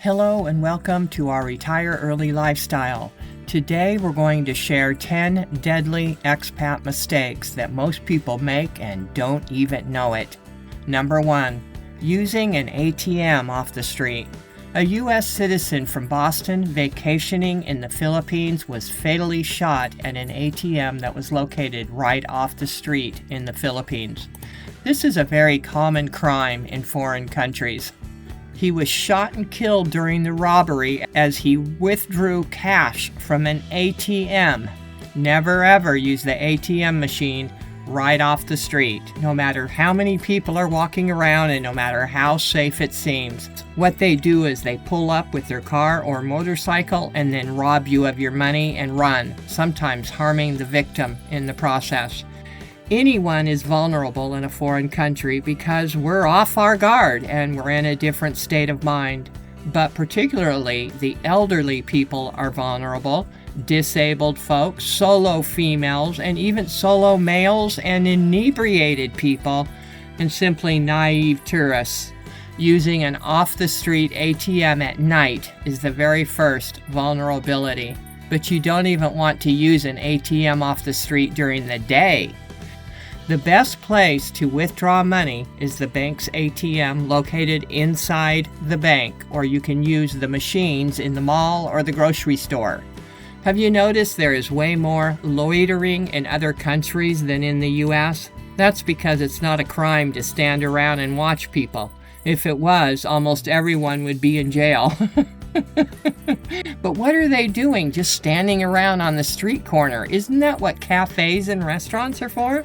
Hello and welcome to our Retire Early lifestyle. Today we're going to share 10 deadly expat mistakes that most people make and don't even know it. Number 1. Using an ATM off the street. A U.S. citizen from Boston vacationing in the Philippines was fatally shot at an ATM that was located right off the street in the Philippines. This is a very common crime in foreign countries. He was shot and killed during the robbery as he withdrew cash from an ATM. Never ever use the ATM machine right off the street, no matter how many people are walking around and no matter how safe it seems. What they do is they pull up with their car or motorcycle and then rob you of your money and run, sometimes harming the victim in the process. Anyone is vulnerable in a foreign country because we're off our guard and we're in a different state of mind. But particularly the elderly people are vulnerable, disabled folks, solo females, and even solo males and inebriated people, and simply naive tourists. Using an off-the-street ATM at night is the very first vulnerability. But you don't even want to use an ATM off the street during the day. The best place to withdraw money is the bank's ATM located inside the bank, or you can use the machines in the mall or the grocery store. Have you noticed there is way more loitering in other countries than in the U.S.? That's because it's not a crime to stand around and watch people. If it was, almost everyone would be in jail. But what are they doing, just standing around on the street corner? Isn't that what cafes and restaurants are for?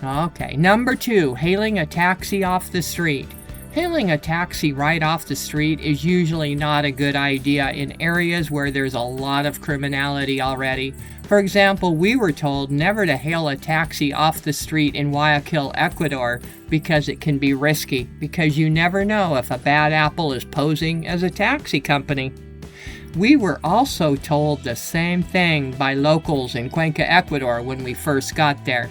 Okay, number 2, hailing a taxi off the street. Hailing a taxi right off the street is usually not a good idea in areas where there's a lot of criminality already. For example, we were told never to hail a taxi off the street in Guayaquil, Ecuador, because it can be risky, because you never know if a bad apple is posing as a taxi company. We were also told the same thing by locals in Cuenca, Ecuador when we first got there.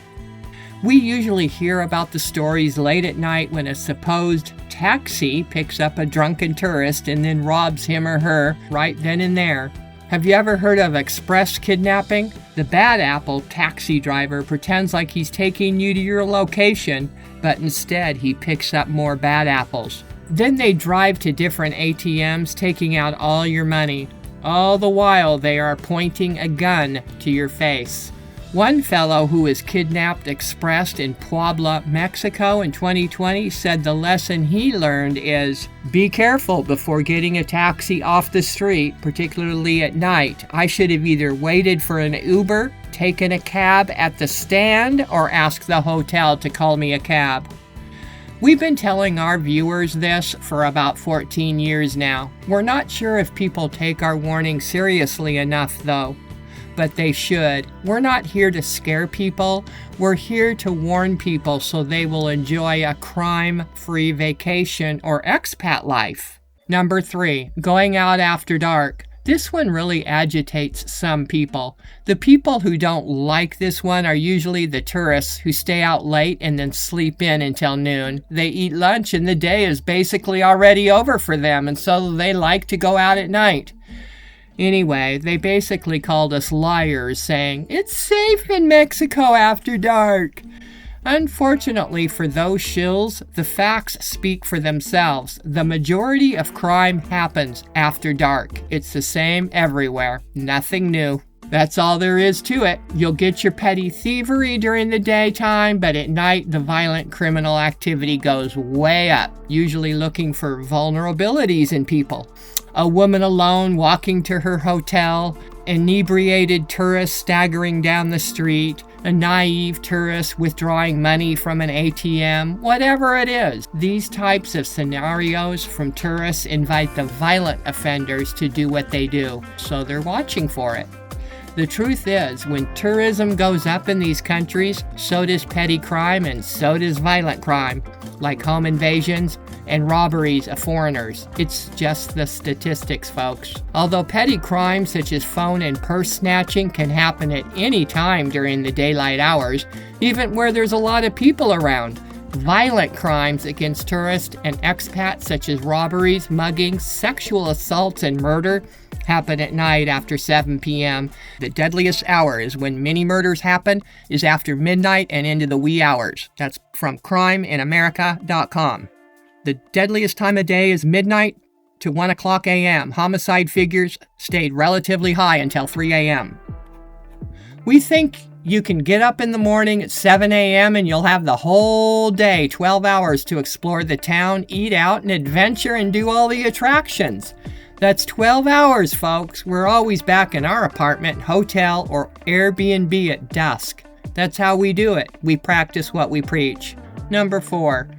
We usually hear about the stories late at night when a supposed taxi picks up a drunken tourist and then robs him or her right then and there. Have you ever heard of express kidnapping? The bad apple taxi driver pretends like he's taking you to your location, but instead he picks up more bad apples. Then they drive to different ATMs, taking out all your money. All the while they are pointing a gun to your face. One fellow who was kidnapped expressed in Puebla, Mexico in 2020 said the lesson he learned is, be careful before getting a taxi off the street, particularly at night. I should have either waited for an Uber, taken a cab at the stand, or asked the hotel to call me a cab. We've been telling our viewers this for about 14 years now. We're not sure if people take our warning seriously enough, though. But they should. We're not here to scare people. We're here to warn people so they will enjoy a crime-free vacation or expat life. Number 3, going out after dark. This one really agitates some people. The people who don't like this one are usually the tourists who stay out late and then sleep in until noon. They eat lunch and the day is basically already over for them, and so they like to go out at night. Anyway, they basically called us liars, saying, it's safe in Mexico after dark. Unfortunately for those shills, the facts speak for themselves. The majority of crime happens after dark. It's the same everywhere. Nothing new. That's all there is to it. You'll get your petty thievery during the daytime, but at night the violent criminal activity goes way up, usually looking for vulnerabilities in people. A woman alone walking to her hotel, inebriated tourists staggering down the street, a naive tourist withdrawing money from an ATM, whatever it is. These types of scenarios from tourists invite the violent offenders to do what they do, so they're watching for it. The truth is, when tourism goes up in these countries, so does petty crime and so does violent crime, like home invasions and robberies of foreigners. It's just the statistics, folks. Although petty crimes such as phone and purse snatching can happen at any time during the daylight hours, even where there's a lot of people around, Violent crimes against tourists and expats such as robberies, muggings, sexual assaults, and murder happen at night after 7 p.m. The deadliest hour is when many murders happen is after midnight and into the wee hours. That's from crimeinamerica.com. The deadliest time of day is midnight to 1 o'clock a.m. Homicide figures stayed relatively high until 3 a.m. We think you can get up in the morning at 7 a.m. and you'll have the whole day, 12 hours, to explore the town, eat out, and adventure and do all the attractions. That's 12 hours, folks. We're always back in our apartment, hotel, or Airbnb at dusk. That's how we do it. We practice what we preach. Number 4,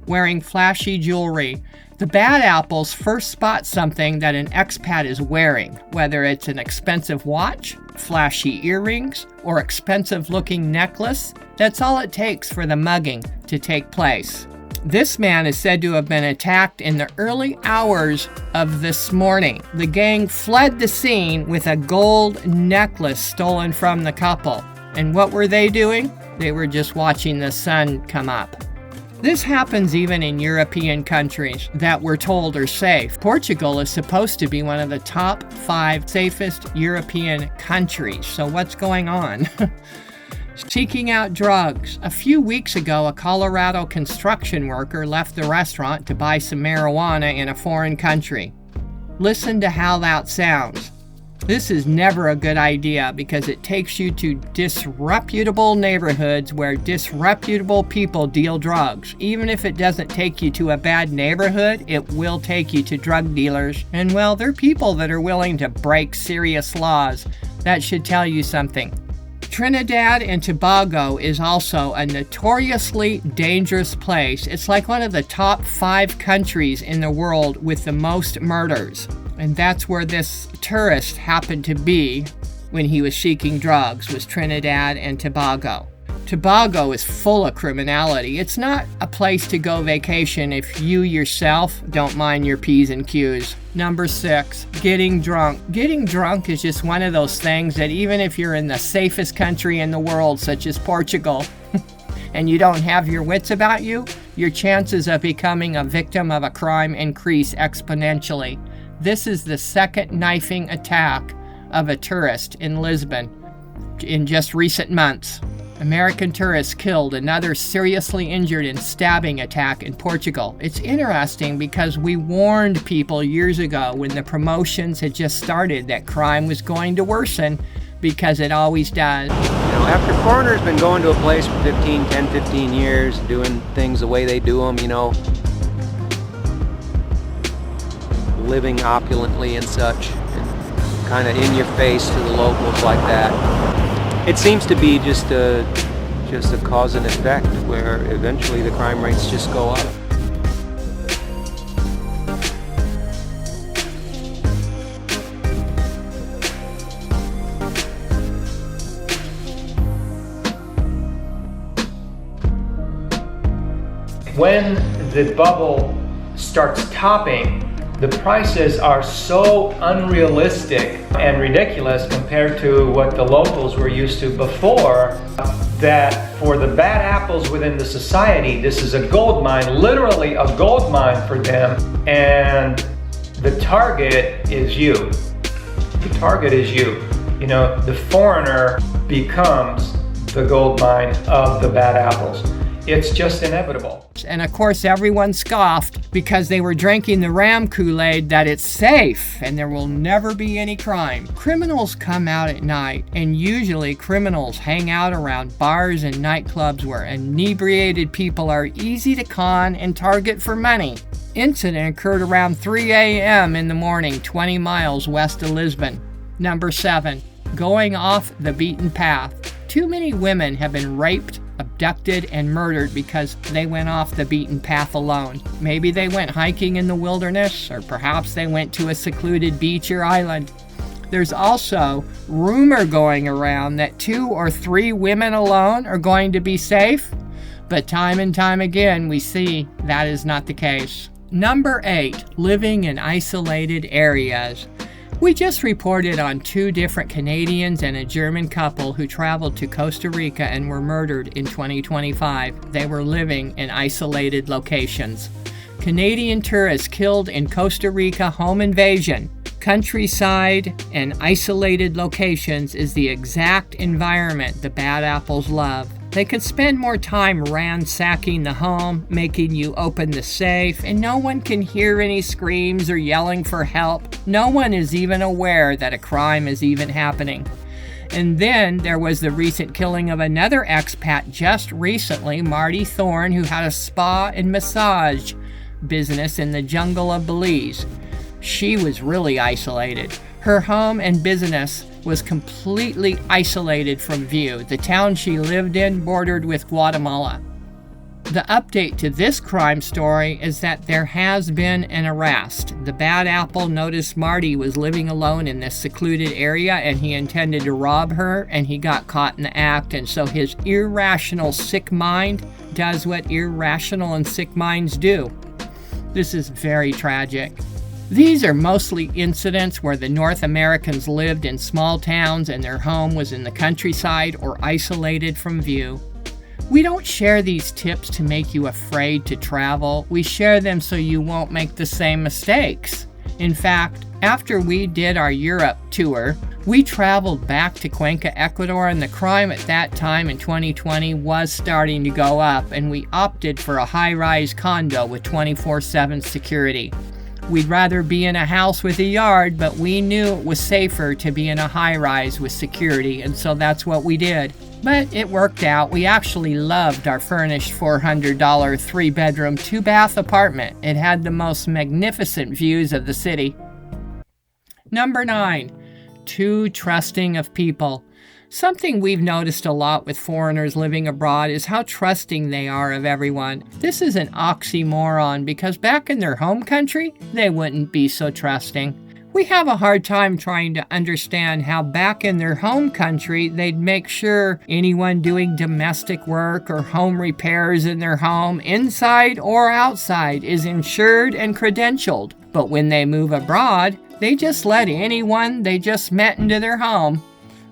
wearing flashy jewelry. The bad apples first spot something that an expat is wearing, whether it's an expensive watch, flashy earrings, or expensive-looking necklace. That's all it takes for the mugging to take place. This man is said to have been attacked in the early hours of this morning. The gang fled the scene with a gold necklace stolen from the couple. And what were they doing? They were just watching the sun come up. This happens even in European countries that we're told are safe. Portugal is supposed to be one of the top 5 safest European countries. So what's going on? Seeking out drugs. A few weeks ago, a Colorado construction worker left the restaurant to buy some marijuana in a foreign country. Listen to how that sounds. This is never a good idea because it takes you to disreputable neighborhoods where disreputable people deal drugs. Even if it doesn't take you to a bad neighborhood, it will take you to drug dealers. And well, they're people that are willing to break serious laws. That should tell you something. Trinidad and Tobago is also a notoriously dangerous place. It's like one of the top 5 countries in the world with the most murders. And that's where this tourist happened to be when he was seeking drugs, was Trinidad and Tobago. Tobago is full of criminality. It's not a place to go vacation if you yourself don't mind your P's and Q's. Number 6, getting drunk. Getting drunk is just one of those things that even if you're in the safest country in the world, such as Portugal, and you don't have your wits about you, your chances of becoming a victim of a crime increase exponentially. This is the second knifing attack of a tourist in Lisbon in just recent months. American tourists killed, another seriously injured in stabbing attack in Portugal. It's interesting because we warned people years ago when the promotions had just started that crime was going to worsen because it always does. After foreigners been going to a place for 10, 15 years, doing things the way they do them, living opulently and such, and kind of in your face to the locals like that. It seems to be just a cause and effect where eventually the crime rates just go up. When the bubble starts topping, the prices are so unrealistic and ridiculous compared to what the locals were used to before that for the bad apples within the society, this is a gold mine, literally a gold mine for them, and the target is you. The target is you. The foreigner becomes the gold mine of the bad apples. It's just inevitable. And of course, everyone scoffed because they were drinking the Ram Kool-Aid that it's safe and there will never be any crime. Criminals come out at night, and usually criminals hang out around bars and nightclubs where inebriated people are easy to con and target for money. Incident occurred around 3 a.m. in the morning, 20 miles west of Lisbon. Number 7, going off the beaten path. Too many women have been raped, abducted, and murdered because they went off the beaten path alone. Maybe they went hiking in the wilderness, or perhaps they went to a secluded beach or island. There's also rumor going around that 2 or 3 women alone are going to be safe, but time and time again we see that is not the case. Number 8, living in isolated areas. We just reported on 2 different Canadians and a German couple who traveled to Costa Rica and were murdered in 2025. They were living in isolated locations. Canadian tourists killed in Costa Rica home invasion. Countryside and isolated locations is the exact environment the bad apples love. They could spend more time ransacking the home, making you open the safe, and no one can hear any screams or yelling for help. No one is even aware that a crime is even happening. And then there was the recent killing of another expat just recently, Marty Thorne, who had a spa and massage business in the jungle of Belize. She was really isolated. Her home and business was completely isolated from view. The town she lived in bordered with Guatemala. The update to this crime story is that there has been an arrest. The bad apple noticed Marty was living alone in this secluded area and he intended to rob her, and he got caught in the act, and so his irrational sick mind does what irrational and sick minds do. This is very tragic. These are mostly incidents where the North Americans lived in small towns and their home was in the countryside or isolated from view. We don't share these tips to make you afraid to travel. We share them so you won't make the same mistakes. In fact, after we did our Europe tour, we traveled back to Cuenca, Ecuador, and the crime at that time in 2020 was starting to go up, and we opted for a high-rise condo with 24/7 security. We'd rather be in a house with a yard, but we knew it was safer to be in a high-rise with security, and so that's what we did. But it worked out. We actually loved our furnished $400 3-bedroom, 2-bath apartment. It had the most magnificent views of the city. Number 9, too trusting of people. Something we've noticed a lot with foreigners living abroad is how trusting they are of everyone. This is an oxymoron because back in their home country, they wouldn't be so trusting. We have a hard time trying to understand how back in their home country, they'd make sure anyone doing domestic work or home repairs in their home, inside or outside, is insured and credentialed. But when they move abroad, they just let anyone they just met into their home.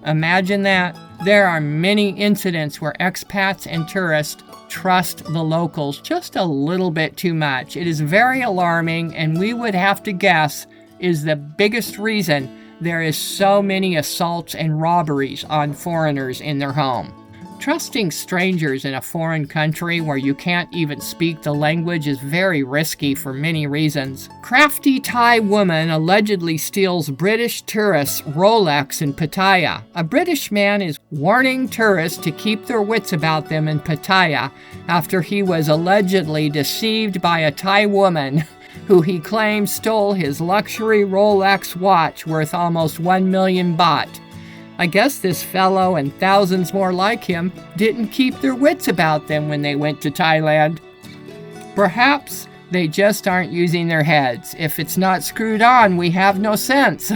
Imagine that. There are many incidents where expats and tourists trust the locals just a little bit too much. It is very alarming, and we would have to guess is the biggest reason there is so many assaults and robberies on foreigners in their home. Trusting strangers in a foreign country where you can't even speak the language is very risky for many reasons. Crafty Thai woman allegedly steals British tourists' Rolex in Pattaya. A British man is warning tourists to keep their wits about them in Pattaya after he was allegedly deceived by a Thai woman who he claims stole his luxury Rolex watch worth almost 1 million baht. I guess this fellow and thousands more like him didn't keep their wits about them when they went to Thailand. Perhaps they just aren't using their heads. If it's not screwed on, we have no sense.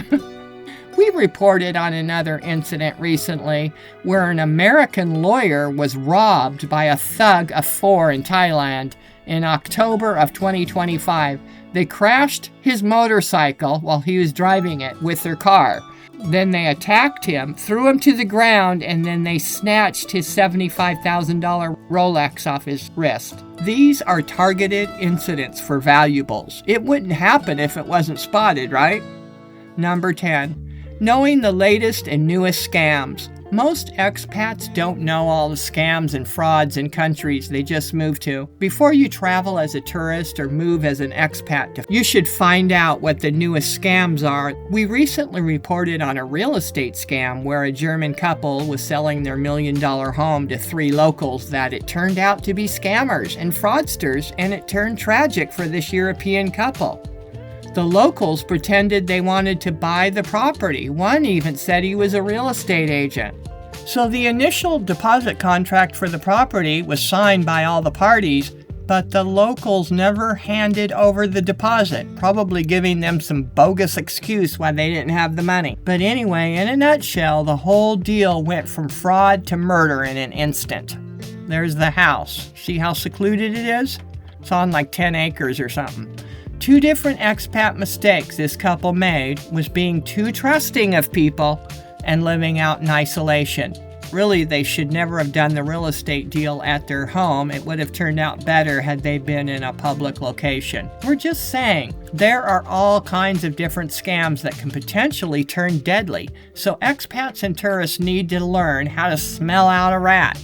We reported on another incident recently where an American lawyer was robbed by a thug of 4 in Thailand in October of 2025. They crashed his motorcycle while he was driving it with their car. Then they attacked him, threw him to the ground, and then they snatched his $75,000 Rolex off his wrist. These are targeted incidents for valuables. It wouldn't happen if it wasn't spotted, right? Number 10, knowing the latest and newest scams. Most expats don't know all the scams and frauds in countries they just moved to. Before you travel as a tourist or move as an expat, you should find out what the newest scams are. We recently reported on a real estate scam where a German couple was selling their $1 million home to 3 locals that it turned out to be scammers and fraudsters, and it turned tragic for this European couple. The locals pretended they wanted to buy the property. One even said he was a real estate agent. So the initial deposit contract for the property was signed by all the parties, but the locals never handed over the deposit, probably giving them some bogus excuse why they didn't have the money. But anyway, in a nutshell, the whole deal went from fraud to murder in an instant. There's the house. See how secluded it is? It's on like 10 acres or something. Two different expat mistakes this couple made was being too trusting of people and living out in isolation. Really, they should never have done the real estate deal at their home. It would have turned out better had they been in a public location. We're just saying, there are all kinds of different scams that can potentially turn deadly, so expats and tourists need to learn how to smell out a rat.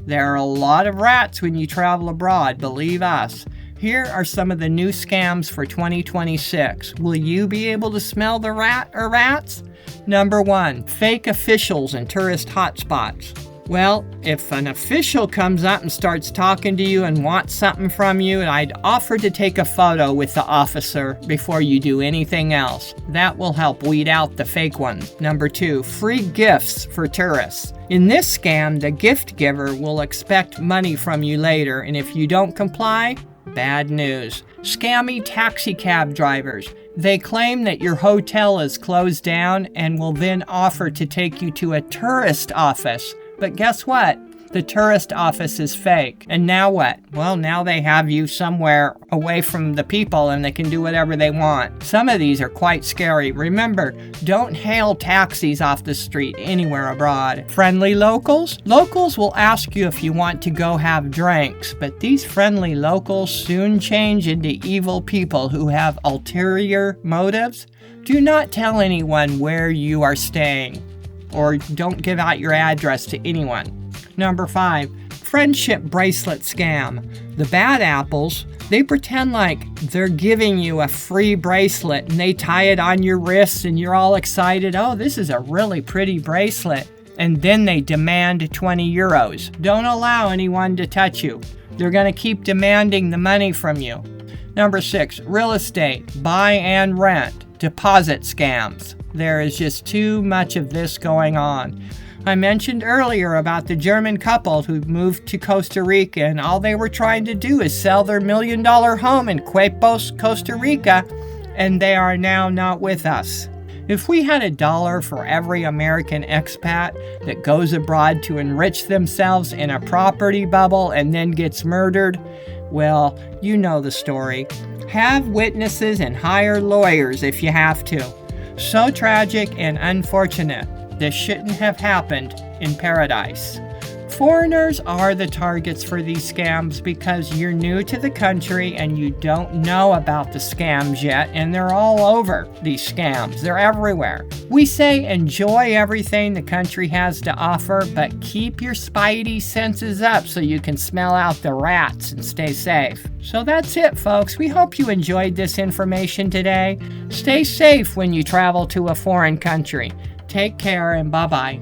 There are a lot of rats when you travel abroad, believe us. Here are some of the new scams for 2026. Will you be able to smell the rat or rats? Number 1, fake officials in tourist hotspots. Well, if an official comes up and starts talking to you and wants something from you, I'd offer to take a photo with the officer before you do anything else. That will help weed out the fake ones. Number 2, free gifts for tourists. In this scam, the gift giver will expect money from you later, and if you don't comply, bad news. Scammy taxi cab drivers. They claim that your hotel is closed down and will then offer to take you to a tourist office. But guess what? The tourist office is fake. And now what? Well, now they have you somewhere away from the people and they can do whatever they want. Some of these are quite scary. Remember, don't hail taxis off the street anywhere abroad. Friendly locals? Locals will ask you if you want to go have drinks, but these friendly locals soon change into evil people who have ulterior motives. Do not tell anyone where you are staying, or don't give out your address to anyone. Number 5, friendship bracelet scam. The bad apples, they pretend like they're giving you a free bracelet and they tie it on your wrists and you're all excited. Oh, this is a really pretty bracelet. And then they demand 20 euros. Don't allow anyone to touch you. They're going to keep demanding the money from you. Number 6, real estate, buy and rent, deposit scams. There is just too much of this going on. I mentioned earlier about the German couple who moved to Costa Rica, and all they were trying to do is sell their $1 million home in Quepos, Costa Rica, and they are now not with us. If we had $1 for every American expat that goes abroad to enrich themselves in a property bubble and then gets murdered, well, you know the story. Have witnesses and hire lawyers if you have to. So tragic and unfortunate. This shouldn't have happened in paradise. Foreigners are the targets for these scams because you're new to the country and you don't know about the scams yet, and they're all over, these scams. They're everywhere. We say enjoy everything the country has to offer, but keep your spidey senses up so you can smell out the rats and stay safe. So that's it, folks. We hope you enjoyed this information today. Stay safe when you travel to a foreign country. Take care and bye-bye.